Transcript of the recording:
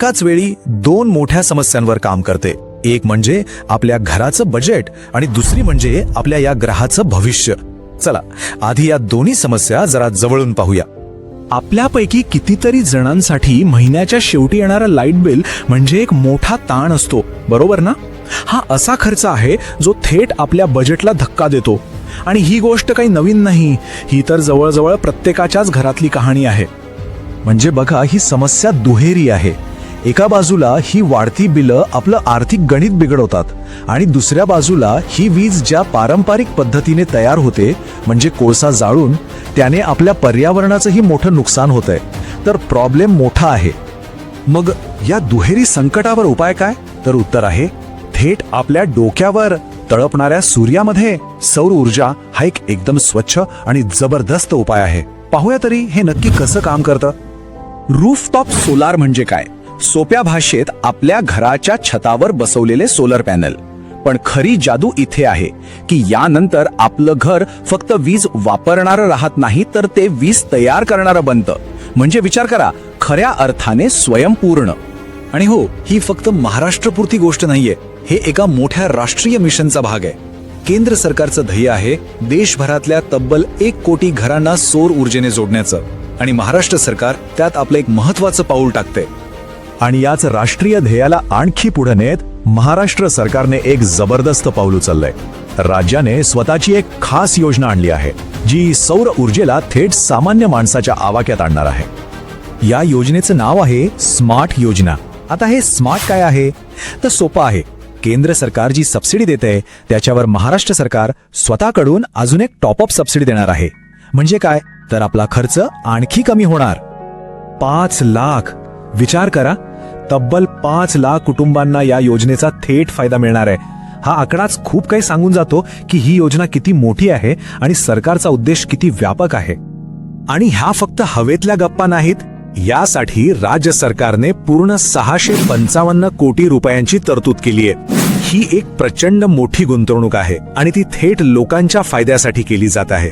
एकाच वेळी दोन मोठ्या समस्यांवर काम करते. एक म्हणजे आपल्या घराचं बजेट आणि दुसरी म्हणजे आपल्या या ग्रहाचं भविष्य. चला आधी या दोन्ही समस्या जरा जवळून पाहूया. आपल्यापैकी कितीतरी जणांसाठी महिन्याच्या शेवटी येणारं लाईट बिल म्हणजे एक मोठा ताण असतो, बरोबर ना? हा असा खर्च आहे जो थेट आपल्या बजेटला धक्का देतो. आणि ही गोष्ट काही नवीन नाही, ही तर जवळजवळ प्रत्येकाच्याच घरातली कहाणी आहे. म्हणजे बघा, ही समस्या दुहेरी आहे. एका बाजूला ही वाढती बिलं आपलं आर्थिक गणित बिघडवतात आणि दुसऱ्या बाजूला ही वीज ज्या पारंपरिक पद्धतीने तयार होते म्हणजे कोळसा जाळून, त्याने आपल्या पर्यावरणाचंही मोठं नुकसान होतंय. तर प्रॉब्लेम मोठा आहे. मग या दुहेरी संकटावर उपाय काय? तर उत्तर आहे थेट आपल्या डोक्यावर तळपणाऱ्या सूर्यामध्ये सौर ऊर्जा हा एक एकदम स्वच्छ आणि जबरदस्त उपाय आहे. पाहूया तरी हे नक्की कसं काम करतं. रूफटॉप सोलार म्हणजे काय? सोप्या भाषेत आपल्या घराच्या छतावर बसवलेले सोलर पॅनल. पण खरी जादू इथे आहे की यानंतर आपलं घर फक्त वीज वापरणारं राहत नाही, तर ते वीज तयार करणारं बनतं. म्हणजे विचार करा, खऱ्या अर्थाने स्वयंपूर्ण. आणि हो, ही फक्त महाराष्ट्रपुरती गोष्ट नाहीये, हे एका मोठ्या राष्ट्रीय मिशनचा भाग आहे. केंद्र सरकारचं ध्येय आहे देशभरातल्या तब्बल 1 कोटी घरांना सौर ऊर्जेने जोडण्याचं. आणि महाराष्ट्र सरकार त्यात आपलं एक महत्वाचं पाऊल टाकते. आणि याच राष्ट्रीय ध्येयाला आणखी पुढे नेत महाराष्ट्र सरकारने एक जबरदस्त पाऊल उचललंय. राज्याने स्वतःची एक खास योजना आणली आहे जी सौर ऊर्जेला थेट सामान्य माणसाच्या आवाक्यात आणणार आहे. या योजनेचं नाव आहे स्मार्ट योजना. आता हे स्मार्ट काय आहे? तर सोपं आहे. केंद्र सरकार जी सबसिडी देते त्याच्यावर महाराष्ट्र सरकार स्वतःकडून अजून एक टॉपअप सबसिडी देणार आहे. म्हणजे काय? तर आपला खर्च आणखी कमी होणार. 5 लाख, विचार करा, तब्बल 5 लाख कुटुंबांना या योजनेचा थेट फायदा मिळणार आहे. हा आकडाच खूप काही सांगून जातो की ही योजना किती मोठी आहे आणि सरकारचा उद्देश किती व्यापक आहे. आणि ह्या फक्त हवेतल्या गप्पा नाहीत. यासाठी राज्य सरकारने पूर्ण 655 कोटी रुपयांची तरतूद केली आहे. ही एक प्रचंड मोठी गुंतवणूक आहे आणि ती थेट लोकांच्या फायद्यासाठी केली जात आहे.